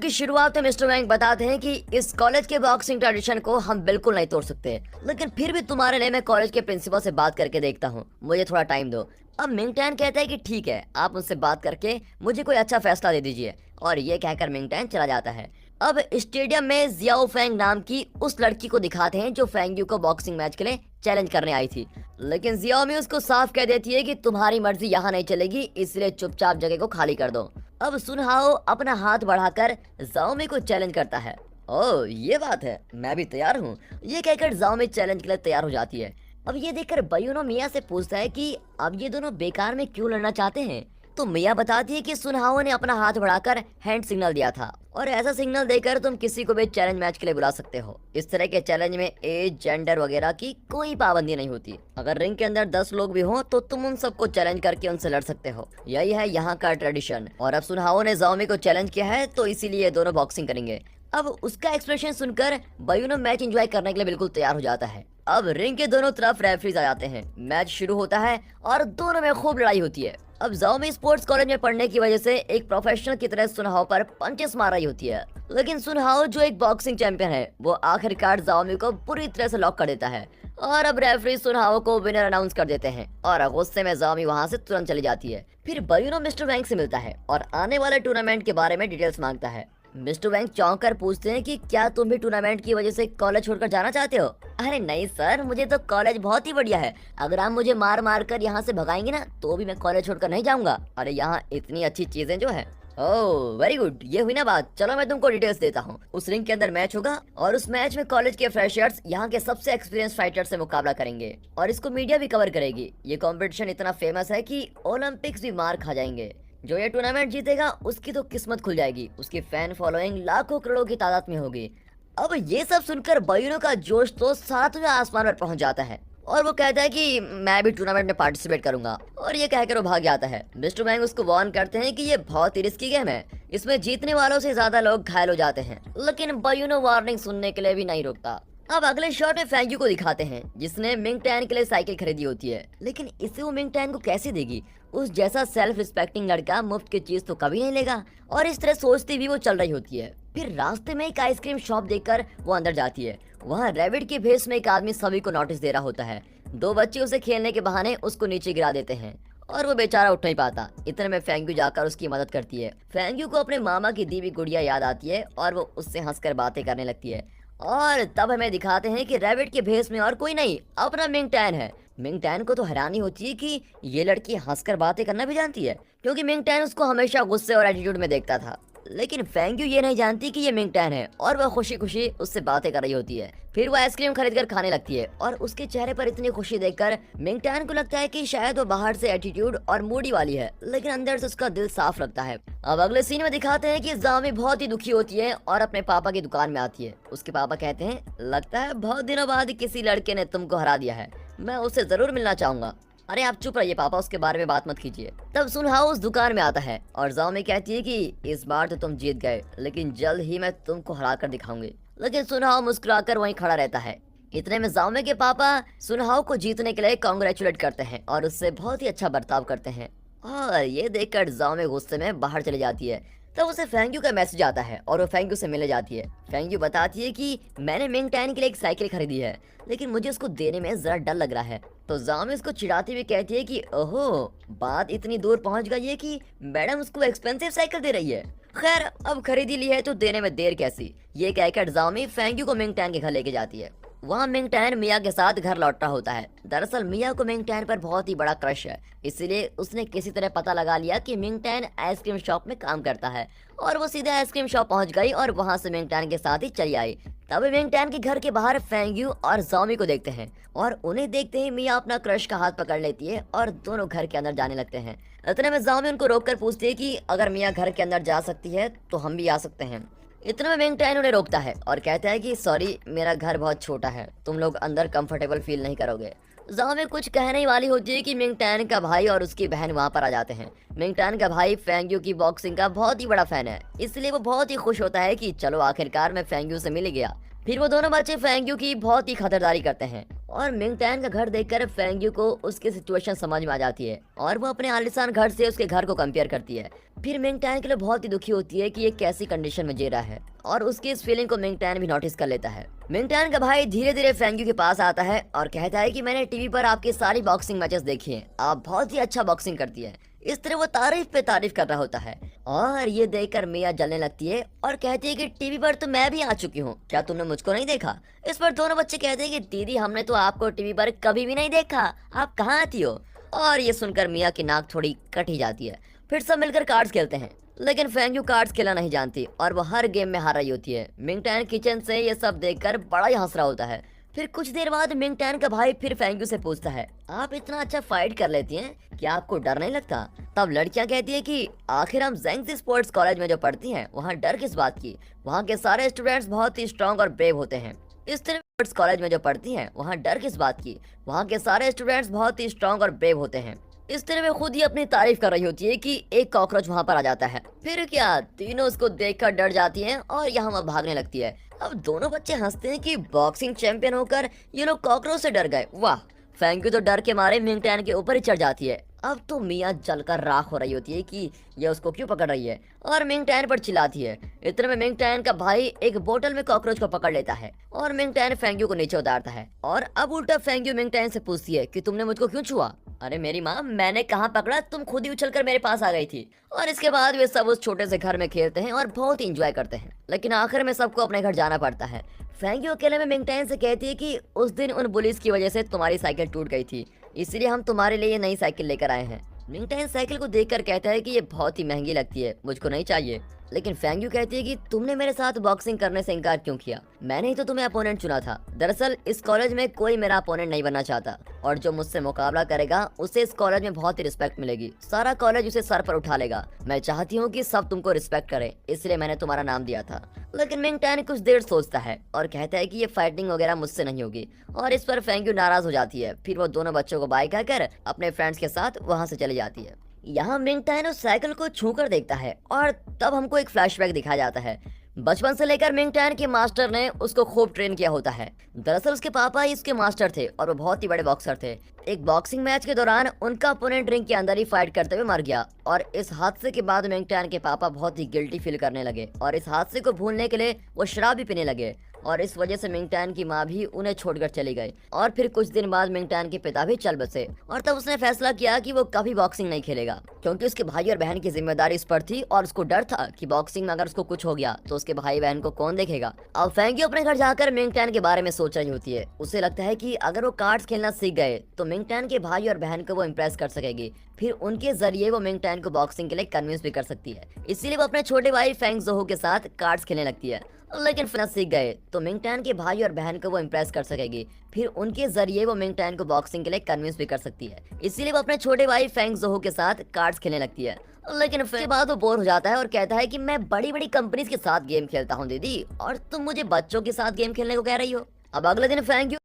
की शुरुआत में मिस्टर वैंग बताते हैं कि इस कॉलेज के बॉक्सिंग ट्रेडिशन को हम बिल्कुल नहीं तोड़ सकते, लेकिन फिर भी तुम्हारे लिए मैं कॉलेज के प्रिंसिपल से बात करके देखता हूँ, मुझे थोड़ा टाइम दो। अब मिंगटैन कहता है कि ठीक है, आप मुझसे बात करके मुझे कोई अच्छा फैसला दे दीजिए, और ये कहकर मिंगटैन चला जाता है। अब स्टेडियम में जियाओ फेंग नाम की उस लड़की को दिखाते हैं जो फेंग यू को बॉक्सिंग मैच के लिए चैलेंज करने आई थी, लेकिन जियाओ मी उसको साफ कह देती है कि तुम्हारी मर्जी यहाँ नहीं चलेगी, इसलिए चुपचाप जगह को खाली कर दो। अब सुनहाओ अपना हाथ बढ़ाकर जाओमी को चैलेंज करता है। ओह ये बात है, मैं भी तैयार हूँ, ये कहकर जाओमी चैलेंज के लिए तैयार हो जाती है। अब ये देखकर बयूनो मिया से पूछता है कि अब ये दोनों बेकार में क्यों लड़ना चाहते हैं, तो मिया बताती है कि सुनहाओ ने अपना हाथ बढ़ाकर हैंड सिग्नल दिया था, और ऐसा सिग्नल देकर तुम किसी को भी चैलेंज मैच के लिए बुला सकते हो। इस तरह के चैलेंज में एज, जेंडर वगैरह की कोई पाबंदी नहीं होती। अगर रिंग के अंदर 10 लोग भी हों तो तुम उन सबको चैलेंज करके उनसे लड़ सकते हो। यही है यहाँ का ट्रेडिशन। और अब सुनहाओ ने जाओमी को चैलेंज किया है, तो इसीलिए दोनों बॉक्सिंग करेंगे। अब उसका एक्सप्रेशन सुनकर बयूनो मैच एंजॉय करने के लिए बिल्कुल तैयार हो जाता है। अब रिंग के दोनों तरफ रेफरीज आ जाते हैं, मैच शुरू होता है और दोनों में खूब लड़ाई होती है। अब जाओमी स्पोर्ट्स कॉलेज में पढ़ने की वजह से एक प्रोफेशनल की तरह सुनहाओ पर पंचेस मार रही होती है, लेकिन सुनहाओ जो एक बॉक्सिंग चैंपियन है वो आखिरकार जाओमी को पूरी तरह से लॉक कर देता है, और अब रेफरी सुनहाओ को विनर अनाउंस कर देते हैं, और गुस्से में जाओमी वहां से तुरंत चली जाती है। फिर बयूनो मिस्टर वैंग से मिलता है और आने वाले टूर्नामेंट के बारे में डिटेल्स मांगता है। मिस्टर वैंग चौंक कर पूछते हैं कि क्या तुम भी टूर्नामेंट की वजह से कॉलेज छोड़कर जाना चाहते हो? अरे नहीं सर, मुझे तो कॉलेज बहुत ही बढ़िया है, अगर आप मुझे मार मार कर यहाँ से भगाएंगे ना तो भी मैं कॉलेज छोड़कर नहीं जाऊंगा। अरे यहाँ इतनी अच्छी चीजें जो है। ओह वेरी गुड, ये हुई ना बात, चलो मैं तुमको डिटेल्स देता हूँ। उस रिंग के अंदर मैच होगा और उस मैच में कॉलेज के फ्रेशर्स यहाँ के सबसे एक्सपीरियंस फाइटर से मुकाबला करेंगे, और इसको मीडिया भी कवर करेगी। ये कॉम्पिटिशन इतना फेमस है कि ओलंपिक्स भी मार खा जाएंगे। जो ये टूर्नामेंट जीतेगा उसकी तो किस्मत खुल जाएगी, उसकी फैन फॉलोइंग लाखों करोड़ों की तादाद में होगी। अब ये सब सुनकर बयूनो का जोश तो 7वें आसमान पर पहुंच जाता है, और वो कहता है कि मैं भी टूर्नामेंट में पार्टिसिपेट करूंगा, और ये कहकर वो भाग जाता है। मिस्टर वैंग उसको वार्न करते हैं कि ये बहुत ही रिस्की गेम है, इसमें जीतने वालों से ज्यादा लोग घायल हो जाते हैं, लेकिन बयूनो वार्निंग सुनने के लिए भी नहीं रुकता। अब अगले शॉट में फेंग यू को दिखाते हैं जिसने मिंगटैन के लिए साइकिल खरीदी होती है, लेकिन इसे वो मिंगटैन को कैसे देगी? उस जैसा सेल्फ रिस्पेक्टिंग लड़का मुफ्त की चीज तो कभी नहीं लेगा, और इस तरह सोचती भी वो चल रही होती है। फिर रास्ते में एक आइसक्रीम शॉप देखकर वो अंदर जाती है। वहाँ रैबिट के भेष में एक आदमी सभी को नोटिस दे रहा होता है। 2 बच्चे उसे खेलने के बहाने उसको नीचे गिरा देते हैं, और वो बेचारा उठ नहीं पाता। इतने में फेंग यू जाकर उसकी मदद करती है। फेंग यू को अपने मामा की दी हुई गुड़िया याद आती है, और वो उससे हंसकर बातें करने लगती है। और तब हमें दिखाते हैं कि रैबिट के भेष में और कोई नहीं, अपना मिंगटैन है। मिंगटैन को तो हैरानी होती है कि ये लड़की हंसकर बातें करना भी जानती है, क्योंकि मिंगटैन उसको हमेशा गुस्से और एटीट्यूड में देखता था। लेकिन फेंग यू ये नहीं जानती कि ये मिंगटैन है, और वह खुशी खुशी उससे बातें कर रही होती है। फिर वो आइसक्रीम खरीद कर खाने लगती है, और उसके चेहरे पर इतनी खुशी देखकर मिंगटैन को लगता है कि शायद वो बाहर से एटीट्यूड और मूडी वाली है, लेकिन अंदर से उसका दिल साफ लगता है। अब अगले सीन में दिखाते हैं कि जाओमी बहुत ही दुखी होती है और अपने पापा की दुकान में आती है। उसके पापा कहते हैं, लगता है बहुत दिनों बाद किसी लड़के ने तुमको हरा दिया है, मैं उससे जरूर मिलना चाहूंगा। अरे आप चुप रहिए पापा, उसके बारे में बात मत कीजिए। तब सुनहाओ उस दुकान में आता है और जाओमी कहती है कि इस बार तो तुम जीत गए, लेकिन जल्द ही मैं तुमको हरा कर दिखाऊंगी। लेकिन सुनहाओ मुस्कुराकर वहीं खड़ा रहता है। इतने में जाओमी के पापा सुनहाओ को जीतने के लिए कांग्रेचुलेट करते हैं और उससे बहुत ही अच्छा बर्ताव करते हैं, और ये देखकर जाओमी गुस्से में बाहर चली जाती है। तब उसे फेंग यू का मैसेज आता है और वो फेंग यू से मिलने जाती है। फेंग यू बताती है कि मैंने मिंगटैन के लिए एक साइकिल खरीदी है, लेकिन मुझे उसको देने में जरा डर लग रहा है। तो जाओमी उसको चिढ़ाती हुई कहती है कि ओहो, बात इतनी दूर पहुंच गई है कि मैडम उसको एक्सपेंसिव साइकिल दे रही है। खैर अब खरीदी ली है तो देने में देर कैसी। ये कहकर जाओमी फेंग यू को मिंगटैन के घर लेके जाती है। वहाँ मिंगटैन मिया के साथ घर लौट रहा होता है। दरअसल मिया को मिंगटैन पर बहुत ही बड़ा क्रश है, इसलिए उसने किसी तरह पता लगा लिया कि मिंगटैन आइसक्रीम शॉप में काम करता है, और वो सीधे आइसक्रीम शॉप पहुंच गई और वहां से मिंगटैन के साथ ही चली आई। तब मिंगटैन के घर के बाहर फेंग यू और जाओमी को देखते हैं, और उन्हें देखते ही मिया अपना क्रश का हाथ पकड़ लेती है और दोनों घर के अंदर जाने लगते हैं। इतने में जाओमी उनको रोककर पूछती है कि अगर मिया घर के अंदर जा सकती है तो हम भी आ सकते हैं। इतने में मिंगटैन उन्हें रोकता है और कहता है कि सॉरी, मेरा घर बहुत छोटा है, तुम लोग अंदर कंफर्टेबल फील नहीं करोगे। जाओमी कुछ कहने ही वाली होती है कि मिंगटैन का भाई और उसकी बहन वहाँ पर आ जाते हैं। मिंगटैन का भाई फेंग यू की बॉक्सिंग का बहुत ही बड़ा फैन है, इसलिए वो बहुत ही खुश होता है कि चलो आखिरकार मैं फेंग यू से मिल गया। फिर वो दोनों बच्चे फेंग यू की बहुत ही खतरदारी करते हैं और मिंग टैन का घर देखकर फेंग यू को उसकी सिचुएशन समझ में आ जाती है और वो अपने आलीशान घर से उसके घर को कंपेयर करती है। फिर मिंग टैन के लिए बहुत ही दुखी होती है कि ये कैसी कंडीशन में जी रहा है और उसकी इस फीलिंग को मिंग टैन भी नोटिस कर लेता है। मिंग टैन का भाई धीरे धीरे फेंग यू के पास आता है और कहता है कि मैंने टीवी पर आपकी सारी बॉक्सिंग मैचेस देखी हैं, आप बहुत ही अच्छा बॉक्सिंग करती है। इस तरह वो तारीफ पे तारीफ कर रहा होता है और ये देखकर मिया जलने लगती है और कहती है कि टीवी पर तो मैं भी आ चुकी हूँ, क्या तुमने मुझको नहीं देखा? इस पर दोनों बच्चे कहते हैं कि दीदी हमने तो आपको टीवी पर कभी भी नहीं देखा, आप कहाँ आती हो? और ये सुनकर मिया की नाक थोड़ी कट ही जाती है। फिर सब मिलकर कार्ड्स खेलते हैं, लेकिन फेंग यू कार्ड्स खेलना नहीं जानती और वो हर गेम में हार रही होती है। मिंग टैन किचन से ये सब देखकर बड़ा ही हंस रहा होता है। फिर कुछ देर बाद मिंग टैन का भाई फिर फेंग यू से पूछता है, आप इतना अच्छा फाइट कर लेती हैं, क्या आपको डर नहीं लगता? तब लड़कियां कहती है कि आखिर हम जेंगजी स्पोर्ट्स कॉलेज में जो पढ़ती हैं वहाँ डर किस बात की, वहाँ के सारे स्टूडेंट्स बहुत ही स्ट्रांग और ब्रेव होते हैं। इस तरह स्पोर्ट्स कॉलेज में जो पढ़ती हैं वहाँ डर किस बात की, वहाँ के सारे स्टूडेंट्स बहुत ही स्ट्रांग और ब्रेव होते हैं। इस तरह में खुद ही अपनी तारीफ कर रही होती है कि एक कॉकरोच वहाँ पर आ जाता है। फिर क्या तीनों उसको देखकर डर जाती हैं और यहाँ भागने लगती है। अब दोनों बच्चे हंसते हैं कि बॉक्सिंग चैंपियन होकर ये लोग कॉकरोच से डर गए, वाह। फेंग यू तो डर के मारे मिंग टैन के ऊपर ही चढ़ जाती है। अब तो मिया जलकर राख हो रही होती है कि ये उसको क्यों पकड़ रही है और मिंग टैन पर चिल्लाती है। इतने में मिंग टैन का भाई एक बोतल में कॉकरोच को पकड़ लेता है और मिंग टैन फेंग यू को नीचे उतारता है और अब उल्टा फेंग यू मिंग टैन से पूछती है कि तुमने मुझको क्यों छुआ? अरे मेरी माँ, मैंने कहाँ पकड़ा, तुम खुद ही उछलकर मेरे पास आ गई थी। और इसके बाद वे सब उस छोटे से घर में खेलते हैं और बहुत ही इंजॉय करते हैं, लेकिन आखिर में सबको अपने घर जाना पड़ता है। फेंग यू अकेले में मिंग टैन से कहती है कि उस दिन उन बुलिस की वजह से तुम्हारी साइकिल टूट गई थी, इसलिए हम तुम्हारे लिए ये नई साइकिल लेकर आए हैं। मिंग टैन साइकिल को देखकर कहता है कि ये बहुत ही महंगी लगती है, मुझको नहीं चाहिए। लेकिन फेंग यू कहती है कि तुमने मेरे साथ बॉक्सिंग करने से इनकार क्यों किया? मैंने ही तो तुम्हें अपोनेंट चुना था। दरअसल इस कॉलेज में कोई मेरा अपोनेंट नहीं बनना चाहता और जो मुझसे मुकाबला करेगा उसे इस कॉलेज में बहुत ही रिस्पेक्ट मिलेगी, सारा कॉलेज उसे सर पर उठा लेगा। मैं चाहती हूँ कि सब तुमको रिस्पेक्ट करें, इसलिए मैंने तुम्हारा नाम दिया था। लेकिन मिंग टैन कुछ देर सोचता है और कहता है कि ये फाइटिंग वगैरह मुझसे नहीं होगी और इस पर फेंग यू नाराज हो जाती है। फिर वो दोनों बच्चों को बाय कहकर अपने फ्रेंड्स के साथ वहाँ से चली जाती है। यहाँ मिंग टैन उस साइकिल को छूकर देखता है और तब हमको एक फ्लैशबैक दिखाया जाता है। बचपन से लेकर मिंग टैन के मास्टर ने उसको खूब ट्रेन किया होता है। दरअसल उसके पापा ही इसके मास्टर थे और वो बहुत ही बड़े बॉक्सर थे। एक बॉक्सिंग मैच के दौरान उनका अपोनेंट रिंग के अंदर ही फाइट करते हुए मर गया और इस हादसे के बाद मिंग टैन के पापा बहुत ही गिल्टी फील करने लगे और इस हादसे को भूलने के लिए वो शराब भी पीने लगे और इस वजह से मिंग टैन की माँ भी उन्हें छोड़कर चली गई। और फिर कुछ दिन बाद मिंग टैन के पिता भी चल बसे और तब उसने फैसला किया कि वो कभी बॉक्सिंग नहीं खेलेगा, क्योंकि उसके भाई और बहन की जिम्मेदारी इस पर थी और उसको डर था कि बॉक्सिंग में अगर उसको कुछ हो गया तो उसके भाई बहन को कौन देखेगा। अब फेंग यू अपने घर जाकर मिंग टैन के बारे में सोच रही होती है। उसे लगता है कि अगर वो कार्ड्स खेलना सीख गए तो मिंग टैन के भाई और बहन को वो इम्प्रेस कर सकेगी, फिर उनके जरिए वो मिंग टैन को बॉक्सिंग के लिए कन्विंस भी कर सकती है। इसीलिए वो अपने छोटे भाई फेंग जोहो के साथ कार्ड्स खेलने लगती है। लेकिन फिर सीख गए तो मिंग टैन के भाई और बहन को वो इम्प्रेस कर सकेगी, फिर उनके जरिए वो मिंग टैन को बॉक्सिंग के लिए कन्विंस भी कर सकती है। इसीलिए वो अपने छोटे भाई फेंग जोहो के साथ कार्ड्स खेलने लगती है। लेकिन फिर बाद वो बोर हो जाता है और कहता है कि मैं बड़ी बड़ी कंपनीज के साथ गेम खेलता हूँ दीदी, और तुम मुझे बच्चों के साथ गेम खेलने को कह रही हो। अब अगले दिन फेंग यू